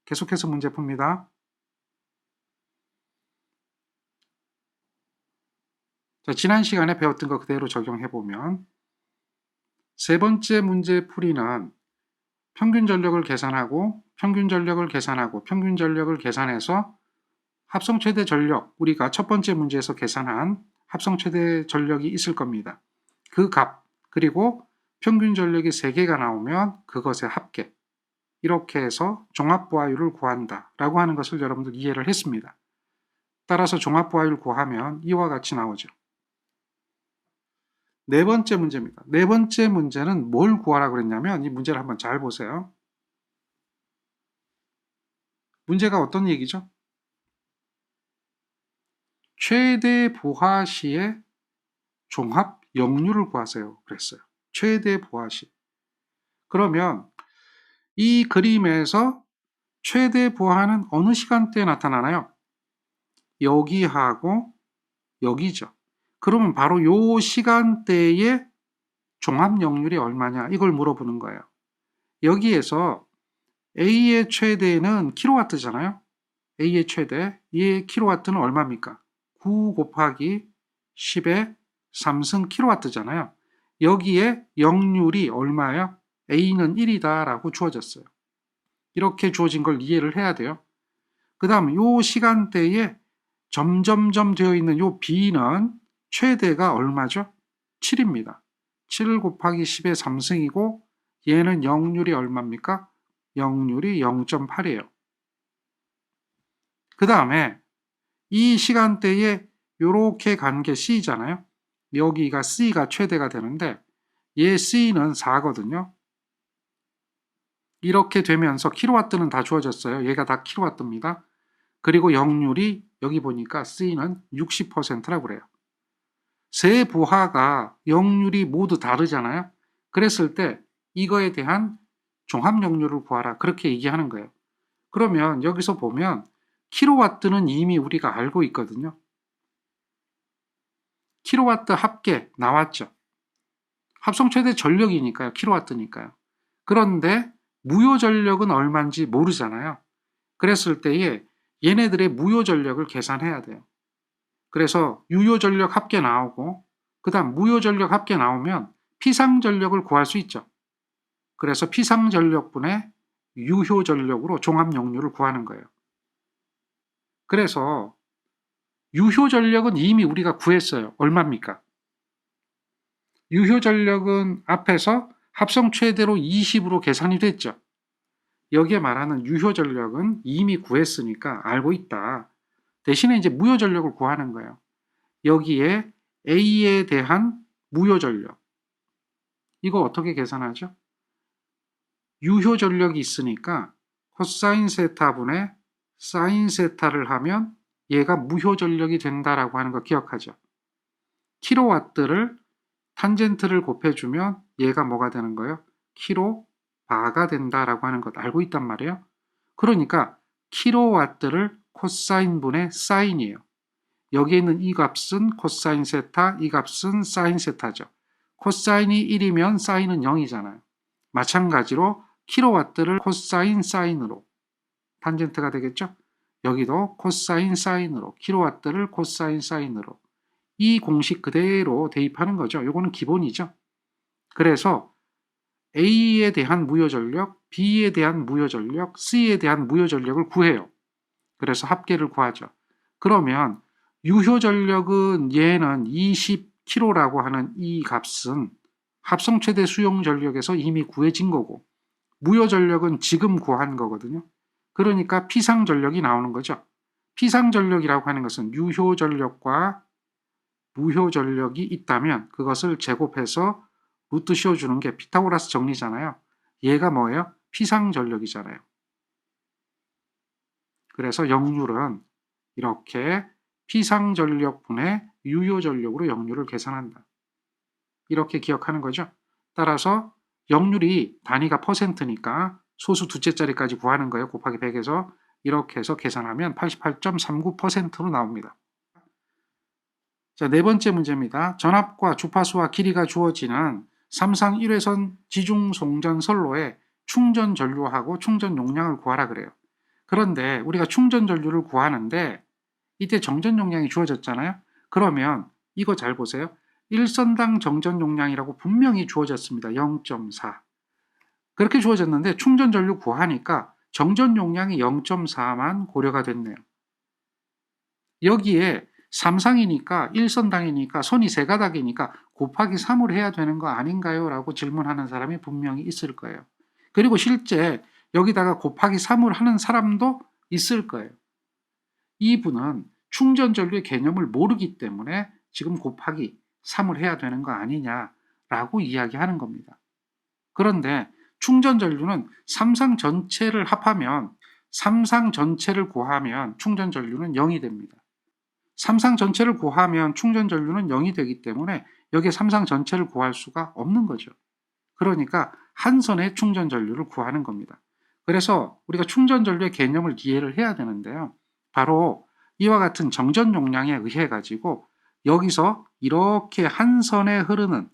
계속해서 문제 풉니다. 자, 지난 시간에 배웠던 거 그대로 적용해보면 세 번째 문제 풀이는 평균 전력을 계산하고 평균 전력을 계산하고 평균 전력을 계산해서 합성 최대 전력, 우리가 첫 번째 문제에서 계산한 합성 최대 전력이 있을 겁니다. 그 값, 그리고 평균 전력이 3개가 나오면 그것의 합계, 이렇게 해서 종합부하율을 구한다 라고 하는 것을 여러분들 이해를 했습니다. 따라서 종합부하율 구하면 이와 같이 나오죠. 네 번째 문제입니다. 네 번째 문제는 뭘 구하라고 그랬냐면 이 문제를 한번 잘 보세요. 문제가 어떤 얘기죠? 최대 부하 시의 종합 역률을 구하세요. 그랬어요. 최대 부하 시. 그러면 이 그림에서 최대 부하는 어느 시간대에 나타나나요? 여기하고 여기죠. 그러면 바로 요 시간대의 종합 역률이 얼마냐 이걸 물어보는 거예요. 여기에서 A의 최대는 킬로와트잖아요. A의 최대, 이 킬로와트는 얼마입니까? 9 곱하기 10의 3승 킬로와트잖아요. 여기에 역률이 얼마예요? A는 1이다 라고 주어졌어요. 이렇게 주어진 걸 이해를 해야 돼요. 그 다음 요 시간대에 점점점 되어 있는 요 B는 최대가 얼마죠? 7입니다. 7 곱하기 10의 3승이고 얘는 역률이 얼마입니까? 역률이 0.8이에요. 그 다음에 이 시간대에 이렇게 간 게 C잖아요. 여기가 C가 최대가 되는데 얘 C는 4거든요. 이렇게 되면서 킬로와트는 다 주어졌어요. 얘가 다 킬로와트입니다. 그리고 역률이 여기 보니까 C는 60%라고 그래요. 세 부하가 역률이 모두 다르잖아요. 그랬을 때 이거에 대한 종합 역률을 구하라 그렇게 얘기하는 거예요. 그러면 여기서 보면 킬로와트는 이미 우리가 알고 있거든요. 킬로와트 합계 나왔죠. 합성 최대 전력이니까요. 킬로와트니까요. 그런데 무효 전력은 얼마인지 모르잖아요. 그랬을 때에 얘네들의 무효 전력을 계산해야 돼요. 그래서 유효 전력 합계 나오고 그 다음 무효 전력 합계 나오면 피상 전력을 구할 수 있죠. 그래서 피상 전력분의 유효 전력으로 종합 역률을 구하는 거예요. 그래서 유효 전력은 이미 우리가 구했어요. 얼마입니까? 유효 전력은 앞에서 합성 최대로 20으로 계산이 됐죠. 여기에 말하는 유효 전력은 이미 구했으니까 알고 있다. 대신에 이제 무효 전력을 구하는 거예요. 여기에 A에 대한 무효 전력. 이거 어떻게 계산하죠? 유효 전력이 있으니까 코사인 세타분의 사인 세타를 하면 얘가 무효 전력이 된다라고 하는 거 기억하죠? 킬로와트를 탄젠트를 곱해주면 얘가 뭐가 되는 거예요? 킬로바가 된다라고 하는 것 알고 있단 말이에요. 그러니까 킬로와트를 코사인분의 사인이에요. 여기에 있는 이 값은 코사인 세타, 이 값은 사인 세타죠. 코사인이 1이면 사인은 0이잖아요. 마찬가지로 킬로와트를 코사인 사인으로 탄젠트가 되겠죠? 여기도 코사인 사인으로 킬로와트를 코사인 사인으로 이 공식 그대로 대입하는 거죠. 요거는 기본이죠. 그래서 A에 대한 무효 전력, B에 대한 무효 전력, C에 대한 무효 전력을 구해요. 그래서 합계를 구하죠. 그러면 유효 전력은 얘는 20kg라고 하는 이 값은 합성 최대 수용 전력에서 이미 구해진 거고 무효 전력은 지금 구한 거거든요. 그러니까 피상 전력이 나오는 거죠. 피상 전력이라고 하는 것은 유효 전력과 무효 전력이 있다면 그것을 제곱해서 루트 씌워주는 게 피타고라스 정리잖아요. 얘가 뭐예요? 피상 전력이잖아요. 그래서 역률은 이렇게 피상 전력분의 유효 전력으로 역률을 계산한다. 이렇게 기억하는 거죠. 따라서 역률이 단위가 퍼센트니까 소수 두째 자리까지 구하는 거예요. 곱하기 100에서 이렇게 해서 계산하면 88.39%로 나옵니다. 자, 네 번째 문제입니다. 전압과 주파수와 길이가 주어지는 3상 1회선 지중 송전 선로의 충전 전류하고 충전 용량을 구하라 그래요. 그런데 우리가 충전 전류를 구하는데 이때 정전 용량이 주어졌잖아요. 그러면 이거 잘 보세요. 1선당 정전 용량이라고 분명히 주어졌습니다. 0.4. 그렇게 주어졌는데 충전 전류 구하니까 정전 용량이 0.4만 고려가 됐네요. 여기에 3상이니까 1선당이니까 선이 3가닥이니까 곱하기 3을 해야 되는 거 아닌가요? 라고 질문하는 사람이 분명히 있을 거예요. 그리고 실제 여기다가 곱하기 3을 하는 사람도 있을 거예요. 이분은 충전 전류의 개념을 모르기 때문에 지금 곱하기 3을 해야 되는 거 아니냐라고 이야기하는 겁니다. 그런데 충전 전류는 3상 전체를 합하면 3상 전체를 구하면 충전 전류는 0이 됩니다. 3상 전체를 구하면 충전 전류는 0이 되기 때문에 여기에 3상 전체를 구할 수가 없는 거죠. 그러니까 한 선의 충전 전류를 구하는 겁니다. 그래서 우리가 충전 전류의 개념을 이해를 해야 되는데요. 바로 이와 같은 정전 용량에 의해 가지고 여기서 이렇게 한 선에 흐르는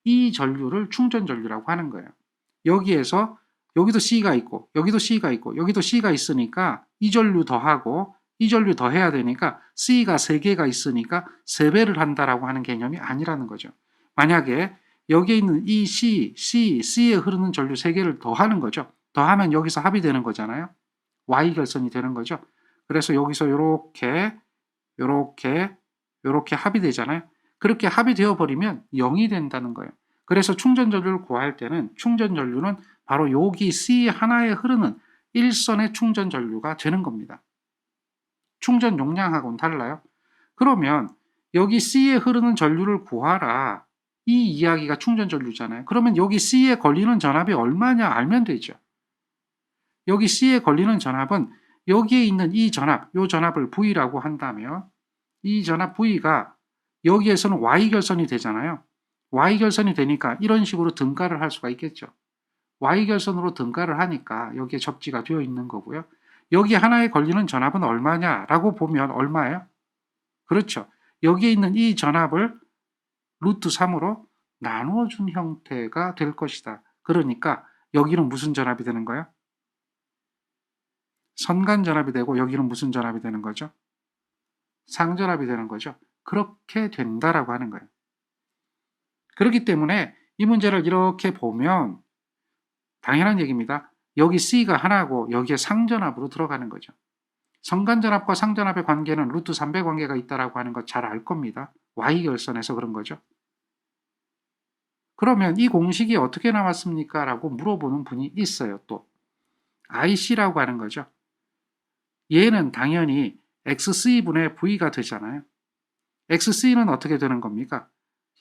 이 전류를 충전 전류라고 하는 거예요. 여기에서 여기도 C가 있고 여기도 C가 있고 여기도 C가 있으니까 이 전류 더하고 이 전류 더해야 되니까 C가 3개가 있으니까 3배를 한다라고 하는 개념이 아니라는 거죠. 만약에 여기에 있는 이 C에 흐르는 전류 3개를 더하는 거죠. 더하면 여기서 합이 되는 거잖아요. Y결선이 되는 거죠. 그래서 여기서 요렇게 합이 되잖아요. 그렇게 합이 되어버리면 0이 된다는 거예요. 그래서 충전 전류를 구할 때는 충전 전류는 바로 여기 C 하나에 흐르는 1선의 충전 전류가 되는 겁니다. 충전 용량하고는 달라요. 그러면 여기 C에 흐르는 전류를 구하라. 이 이야기가 충전 전류잖아요. 그러면 여기 C에 걸리는 전압이 얼마냐 알면 되죠. 여기 C에 걸리는 전압은 여기에 있는 이 전압, 이 전압을 V라고 한다면 이 전압 V가 여기에서는 Y결선이 되잖아요. Y결선이 되니까 이런 식으로 등가를 할 수가 있겠죠. Y결선으로 등가를 하니까 여기에 접지가 되어 있는 거고요. 여기 하나에 걸리는 전압은 얼마냐라고 보면 얼마예요? 그렇죠. 여기에 있는 이 전압을 루트 3으로 나누어준 형태가 될 것이다. 그러니까 여기는 무슨 전압이 되는 거예요? 선간 전압이 되고 여기는 무슨 전압이 되는 거죠? 상전압이 되는 거죠. 그렇게 된다라고 하는 거예요. 그렇기 때문에 이 문제를 이렇게 보면 당연한 얘기입니다. 여기 C가 하나고 여기에 상전압으로 들어가는 거죠. 선간전압과 상전압의 관계는 루트 3배 관계가 있다라고 하는 거 잘 알 겁니다. Y결선에서 그런 거죠. 그러면 이 공식이 어떻게 나왔습니까? 라고 물어보는 분이 있어요. 또 IC라고 하는 거죠. 얘는 당연히 XC분의 V가 되잖아요. XC는 어떻게 되는 겁니까?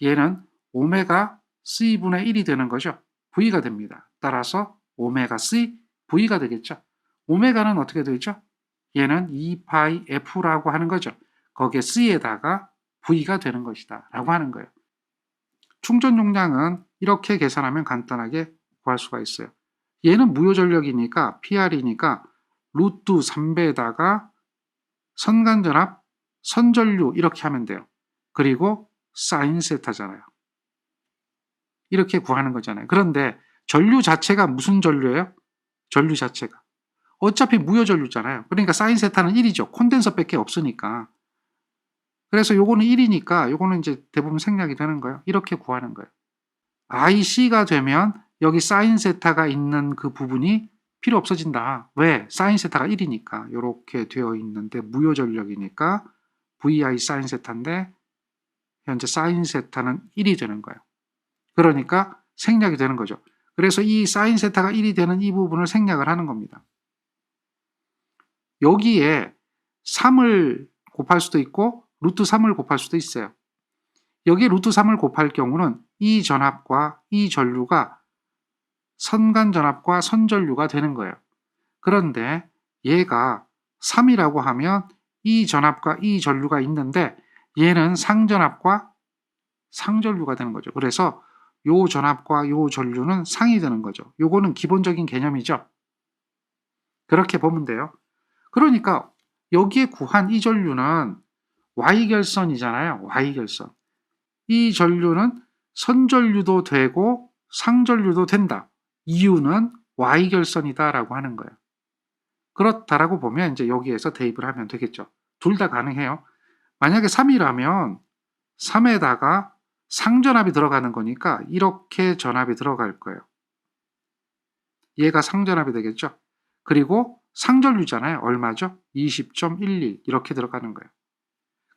얘는 오메가 C분의 1이 되는 거죠. V가 됩니다. 따라서 오메가 C V가 되겠죠. 오메가는 어떻게 되죠? 얘는 2파이 F라고 하는 거죠. 거기에 C에다가 V가 되는 것이다 라고 하는 거예요. 충전 용량은 이렇게 계산하면 간단하게 구할 수가 있어요. 얘는 무효전력이니까 PR이니까 루트 3배에다가 선간전압, 선전류 이렇게 하면 돼요. 그리고 사인 세타잖아요. 이렇게 구하는 거잖아요. 그런데 전류 자체가 무슨 전류예요? 전류 자체가. 어차피 무효전류잖아요. 그러니까 사인 세타는 1이죠. 콘덴서밖에 없으니까. 그래서 요거는 1이니까 요거는 이제 대부분 생략이 되는 거예요. 이렇게 구하는 거예요. IC가 되면 여기 사인 세타가 있는 그 부분이 필요 없어진다. 왜? 사인 세타가 1이니까. 이렇게 되어 있는데 무효전력이니까 VI 사인 세타인데 현재 사인 세타는 1이 되는 거예요. 그러니까 생략이 되는 거죠. 그래서 이 사인 세타가 1이 되는 이 부분을 생략을 하는 겁니다. 여기에 3을 곱할 수도 있고 루트 3을 곱할 수도 있어요. 여기에 루트 3을 곱할 경우는 이 전압과 이 전류가 선간 전압과 선전류가 되는 거예요. 그런데 얘가 3이라고 하면 이 전압과 이 전류가 있는데 얘는 상전압과 상전류가 되는 거죠. 그래서 요 전압과 요 전류는 상이 되는 거죠. 요거는 기본적인 개념이죠. 그렇게 보면 돼요. 그러니까 여기에 구한 이 전류는 Y결선이잖아요. Y결선. 이 전류는 선전류도 되고 상전류도 된다. 이유는 Y결선이다라고 하는 거예요. 그렇다라고 보면 이제 여기에서 대입을 하면 되겠죠. 둘 다 가능해요. 만약에 3이라면 3에다가 상전압이 들어가는 거니까 이렇게 전압이 들어갈 거예요. 얘가 상전압이 되겠죠. 그리고 상전류잖아요. 얼마죠? 20.11 이렇게 들어가는 거예요.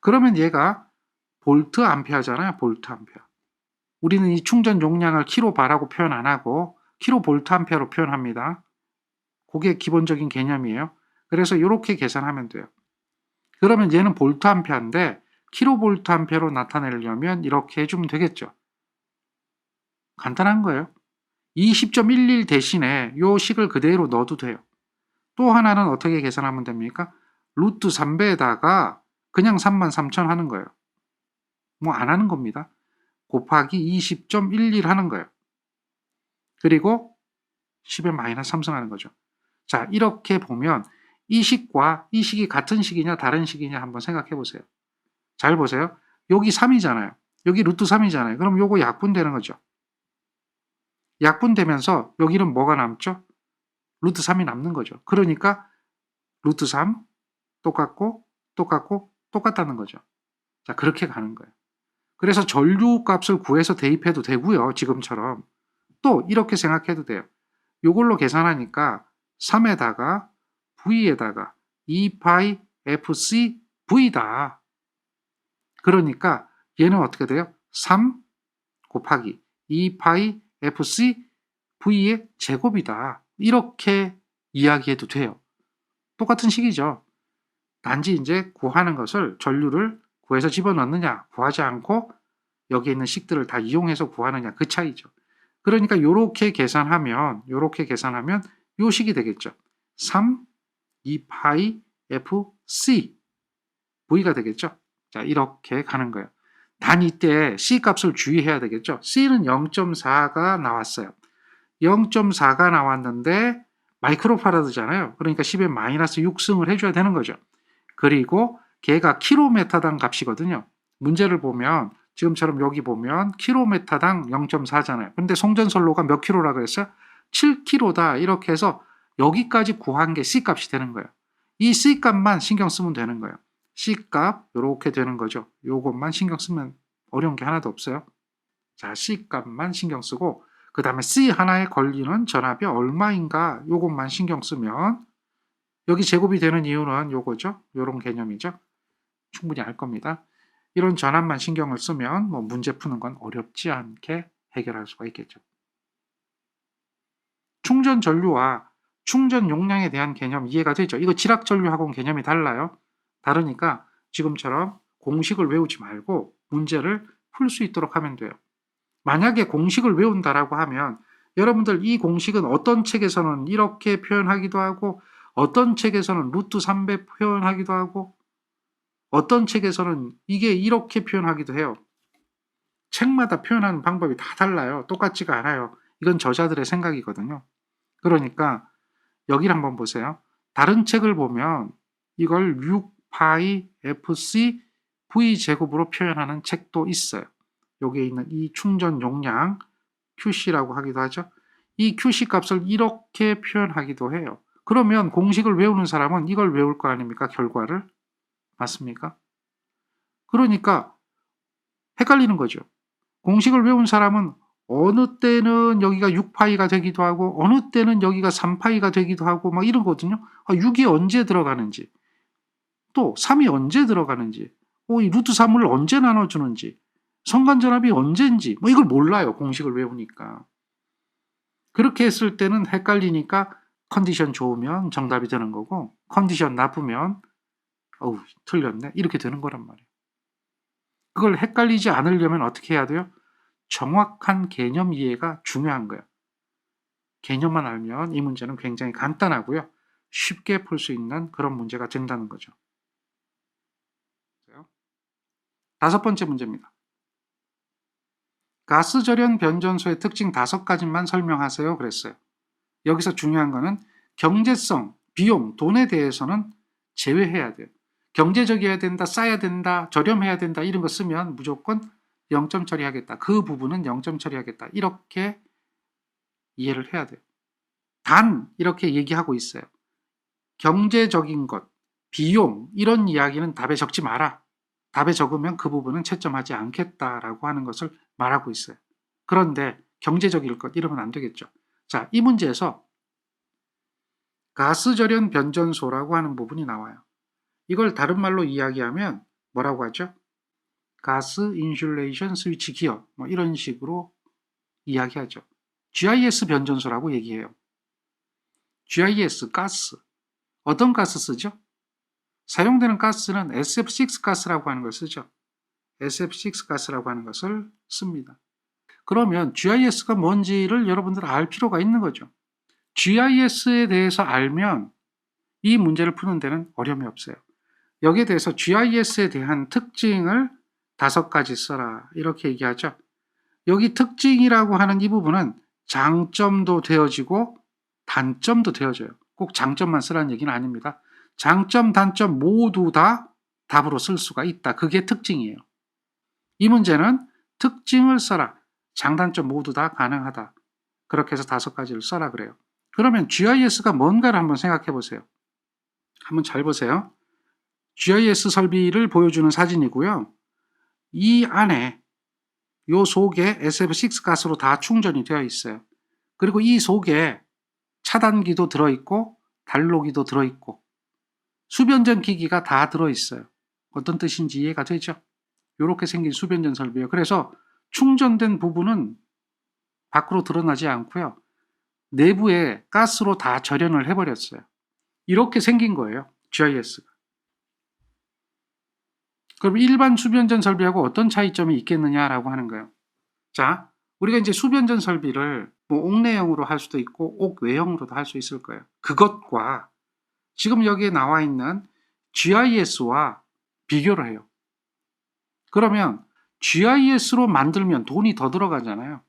그러면 얘가 볼트 암페어잖아요. 볼트 암페어. 우리는 이 충전 용량을 킬로바라고 표현 안 하고 킬로볼트 암페어로 표현합니다. 그게 기본적인 개념이에요. 그래서 이렇게 계산하면 돼요. 그러면 얘는 볼트 암페어인데 킬로볼트 암페어로 나타내려면 이렇게 해주면 되겠죠. 간단한 거예요. 20.11 대신에 요 식을 그대로 넣어도 돼요. 또 하나는 어떻게 계산하면 됩니까? 루트 3배에다가 그냥 33,000 하는 거예요. 뭐 안 하는 겁니다. 곱하기 20.11 하는 거예요. 그리고 10에 마이너스 3승 하는 거죠. 자, 이렇게 보면 이 식과 이 식이 같은 식이냐 다른 식이냐 한번 생각해 보세요. 잘 보세요. 여기 3이잖아요. 여기 루트 3이잖아요. 그럼 요거 약분되는 거죠. 약분되면서 여기는 뭐가 남죠? 루트 3이 남는 거죠. 그러니까 루트 3 똑같고 똑같고 똑같다는 거죠. 자, 그렇게 가는 거예요. 그래서 전류 값을 구해서 대입해도 되고요. 지금처럼. 또 이렇게 생각해도 돼요. 이걸로 계산하니까 3에다가 V에다가 2파이 FC V다. 그러니까 얘는 어떻게 돼요? 3 곱하기 2파이 FC V의 제곱이다. 이렇게 이야기해도 돼요. 똑같은 식이죠. 단지 이제 구하는 것을 전류를 구해서 집어넣느냐 구하지 않고 여기 있는 식들을 다 이용해서 구하느냐 그 차이죠. 그러니까 요렇게 계산하면 요 식이 되겠죠. 3 2파이 FC V가 되겠죠. 자, 이렇게 가는 거예요. 단 이때 C 값을 주의해야 되겠죠. C는 0.4가 나왔어요. 0.4가 나왔는데 마이크로파라드잖아요. 그러니까 10에 마이너스 6승을 해줘야 되는 거죠. 그리고 걔가 킬로미터당 값이거든요. 문제를 보면 지금처럼 여기 보면 킬로미터당 0.4잖아요. 근데 송전선로가 몇 킬로라 그랬어요? 7킬로다. 이렇게 해서 여기까지 구한 게 C값이 되는 거예요. 이 C값만 신경 쓰면 되는 거예요. C값 이렇게 되는 거죠. 요것만 신경 쓰면 어려운 게 하나도 없어요. 자, C값만 신경 쓰고 그 다음에 C 하나에 걸리는 전압이 얼마인가 요것만 신경 쓰면 여기 제곱이 되는 이유는 요거죠. 요런 개념이죠. 충분히 알 겁니다. 이런 전압만 신경을 쓰면 뭐 문제 푸는 건 어렵지 않게 해결할 수가 있겠죠. 충전 전류와 충전 용량에 대한 개념 이해가 되죠. 이거 지락 전류하고는 개념이 달라요. 다르니까 지금처럼 공식을 외우지 말고 문제를 풀 수 있도록 하면 돼요. 만약에 공식을 외운다라고 하면 여러분들 이 공식은 어떤 책에서는 이렇게 표현하기도 하고 어떤 책에서는 루트 3배 표현하기도 하고 어떤 책에서는 이게 이렇게 표현하기도 해요. 책마다 표현하는 방법이 다 달라요. 똑같지가 않아요. 이건 저자들의 생각이거든요. 그러니까 여기를 한번 보세요. 다른 책을 보면 이걸 6파이 FC V제곱으로 표현하는 책도 있어요. 여기에 있는 이 충전 용량 QC라고 하기도 하죠. 이 QC 값을 이렇게 표현하기도 해요. 그러면 공식을 외우는 사람은 이걸 외울 거 아닙니까? 결과를. 맞습니까? 그러니까 헷갈리는 거죠. 공식을 외운 사람은 어느 때는 여기가 6파이가 되기도 하고 어느 때는 여기가 3파이가 되기도 하고 막 이러거든요. 6이 언제 들어가는지 또 3이 언제 들어가는지 이 루트 3을 언제 나눠주는지 성간전압이 언제인지 뭐 이걸 몰라요. 공식을 외우니까. 그렇게 했을 때는 헷갈리니까 컨디션 좋으면 정답이 되는 거고 컨디션 나쁘면 틀렸네 이렇게 되는 거란 말이에요. 그걸 헷갈리지 않으려면 어떻게 해야 돼요? 정확한 개념 이해가 중요한 거예요. 개념만 알면 이 문제는 굉장히 간단하고요. 쉽게 풀 수 있는 그런 문제가 된다는 거죠. 5번째 문제입니다. 가스절연 변전소의 특징 5가지만 설명하세요. 그랬어요. 여기서 중요한 거는 경제성, 비용, 돈에 대해서는 제외해야 돼요. 경제적이어야 된다, 싸야 된다, 저렴해야 된다 이런 거 쓰면 무조건 0점 처리하겠다. 그 부분은 0점 처리하겠다. 이렇게 이해를 해야 돼요. 단 이렇게 얘기하고 있어요. 경제적인 것, 비용 이런 이야기는 답에 적지 마라. 답에 적으면 그 부분은 채점하지 않겠다라고 하는 것을 말하고 있어요. 그런데 경제적일 것 이러면 안 되겠죠. 자, 이 문제에서 가스절연 변전소라고 하는 부분이 나와요. 이걸 다른 말로 이야기하면 뭐라고 하죠? 가스 인슐레이션 스위치 기어 뭐 이런 식으로 이야기하죠. GIS 변전소라고 얘기해요. GIS 가스. 어떤 가스 쓰죠? 사용되는 가스는 SF6 가스라고 하는 걸 쓰죠. SF6 가스라고 하는 것을 씁니다. 그러면 GIS가 뭔지를 여러분들 알 필요가 있는 거죠. GIS에 대해서 알면 이 문제를 푸는 데는 어려움이 없어요. 여기에 대해서 GIS에 대한 특징을 5가지 써라 이렇게 얘기하죠. 여기 특징이라고 하는 이 부분은 장점도 되어지고 단점도 되어져요. 꼭 장점만 쓰라는 얘기는 아닙니다. 장점, 단점 모두 다 답으로 쓸 수가 있다. 그게 특징이에요. 이 문제는 특징을 써라. 장단점 모두 다 가능하다. 그렇게 해서 5가지를 써라 그래요. 그러면 GIS가 뭔가를 한번 생각해 보세요. 한번 잘 보세요. GIS 설비를 보여주는 사진이고요. 이 안에 요 속에 SF6 가스로 다 충전이 되어 있어요. 그리고 이 속에 차단기도 들어있고 단로기도 들어있고 수변전 기기가 다 들어있어요. 어떤 뜻인지 이해가 되죠? 이렇게 생긴 수변전 설비예요. 그래서 충전된 부분은 밖으로 드러나지 않고요. 내부에 가스로 다 절연을 해버렸어요. 이렇게 생긴 거예요. GIS가. 그럼 일반 수변전 설비하고 어떤 차이점이 있겠느냐라고 하는 거예요. 자, 우리가 이제 수변전 설비를 뭐 옥내형으로 할 수도 있고 옥외형으로도 할 수 있을 거예요. 그것과 지금 여기에 나와 있는 GIS와 비교를 해요. 그러면 GIS로 만들면 돈이 더 들어가잖아요.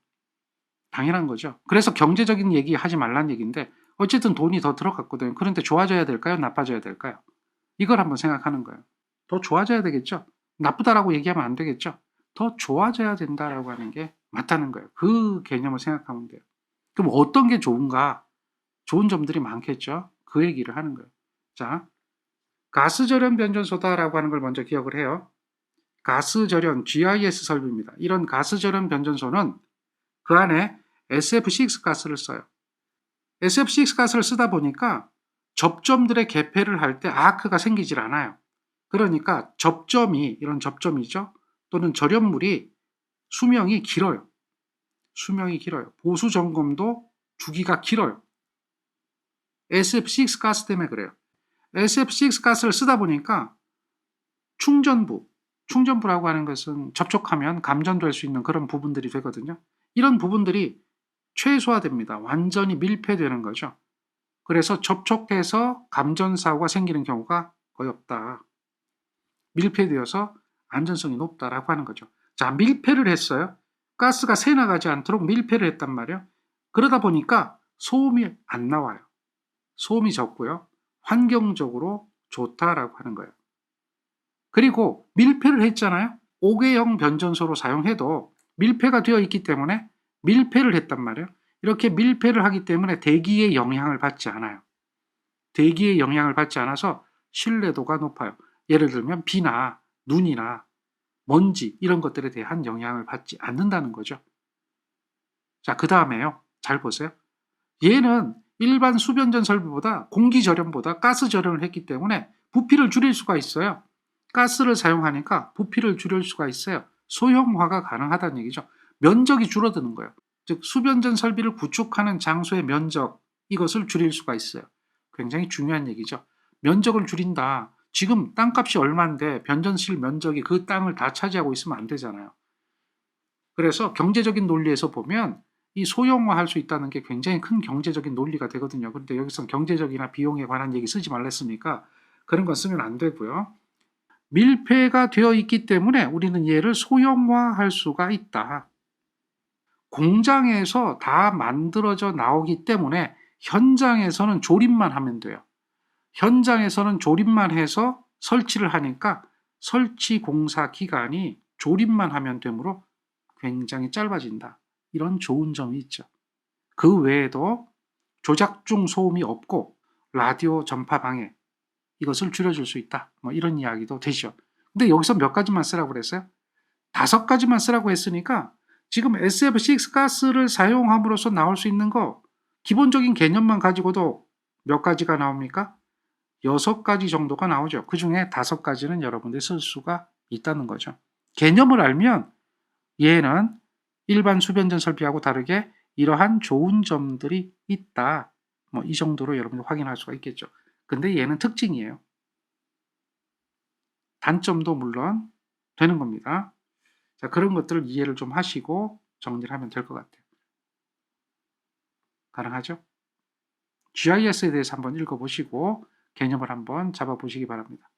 당연한 거죠. 그래서 경제적인 얘기 하지 말란 얘기인데 어쨌든 돈이 더 들어갔거든요. 그런데 좋아져야 될까요? 나빠져야 될까요? 이걸 한번 생각하는 거예요. 더 좋아져야 되겠죠. 나쁘다라고 얘기하면 안 되겠죠. 더 좋아져야 된다라고 하는 게 맞다는 거예요. 그 개념을 생각하면 돼요. 그럼 어떤 게 좋은가? 좋은 점들이 많겠죠. 그 얘기를 하는 거예요. 자, 가스절연 변전소다라고 하는 걸 먼저 기억을 해요. 가스절연 GIS 설비입니다. 이런 가스절연 변전소는 그 안에 SF6 가스를 써요. SF6 가스를 쓰다 보니까 접점들의 개폐를 할 때 아크가 생기질 않아요. 그러니까 접점이 이런 접점이죠. 또는 절연물이 수명이 길어요. 수명이 길어요. 보수 점검도 주기가 길어요. SF6 가스 때문에 그래요. SF6 가스를 쓰다 보니까 충전부라고 하는 것은 접촉하면 감전될 수 있는 그런 부분들이 되거든요. 이런 부분들이 최소화됩니다. 완전히 밀폐되는 거죠. 그래서 접촉해서 감전사고가 생기는 경우가 거의 없다. 밀폐되어서 안전성이 높다라고 하는 거죠. 자, 밀폐를 했어요. 가스가 새나가지 않도록 밀폐를 했단 말이에요. 그러다 보니까 소음이 안 나와요. 소음이 적고요. 환경적으로 좋다라고 하는 거예요. 그리고 밀폐를 했잖아요. 5개형 변전소로 사용해도 밀폐가 되어 있기 때문에 밀폐를 했단 말이에요. 이렇게 밀폐를 하기 때문에 대기의 영향을 받지 않아요. 대기의 영향을 받지 않아서 신뢰도가 높아요. 예를 들면 비나 눈이나 먼지 이런 것들에 대한 영향을 받지 않는다는 거죠. 자, 그 다음에요. 잘 보세요. 얘는 일반 수변전 설비보다 공기절연보다 가스절연을 했기 때문에 부피를 줄일 수가 있어요. 가스를 사용하니까 부피를 줄일 수가 있어요. 소형화가 가능하다는 얘기죠. 면적이 줄어드는 거예요. 즉 수변전 설비를 구축하는 장소의 면적 이것을 줄일 수가 있어요. 굉장히 중요한 얘기죠. 면적을 줄인다. 지금 땅값이 얼마인데 변전실 면적이 그 땅을 다 차지하고 있으면 안 되잖아요. 그래서 경제적인 논리에서 보면 이 소형화할 수 있다는 게 굉장히 큰 경제적인 논리가 되거든요. 그런데 여기서 경제적이나 비용에 관한 얘기 쓰지 말랬으니까 그런 건 쓰면 안 되고요. 밀폐가 되어 있기 때문에 우리는 얘를 소형화할 수가 있다. 공장에서 다 만들어져 나오기 때문에 현장에서는 조립만 하면 돼요. 현장에서는 조립만 해서 설치를 하니까 설치 공사 기간이 조립만 하면 되므로 굉장히 짧아진다. 이런 좋은 점이 있죠. 그 외에도 조작 중 소음이 없고 라디오 전파 방해 이것을 줄여줄 수 있다. 뭐 이런 이야기도 되죠. 근데 여기서 몇 가지만 쓰라고 그랬어요? 5가지만 쓰라고 했으니까 지금 SF6 가스를 사용함으로써 나올 수 있는 거 기본적인 개념만 가지고도 몇 가지가 나옵니까? 6가지 정도가 나오죠. 그 중에 5가지는 여러분들이 쓸 수가 있다는 거죠. 개념을 알면 얘는 일반 수변전 설비하고 다르게 이러한 좋은 점들이 있다. 뭐 이 정도로 여러분들 확인할 수가 있겠죠. 근데 얘는 특징이에요. 단점도 물론 되는 겁니다. 자, 그런 것들을 이해를 좀 하시고 정리를 하면 될 것 같아요. 가능하죠? GIS에 대해서 한번 읽어보시고 개념을 한번 잡아보시기 바랍니다.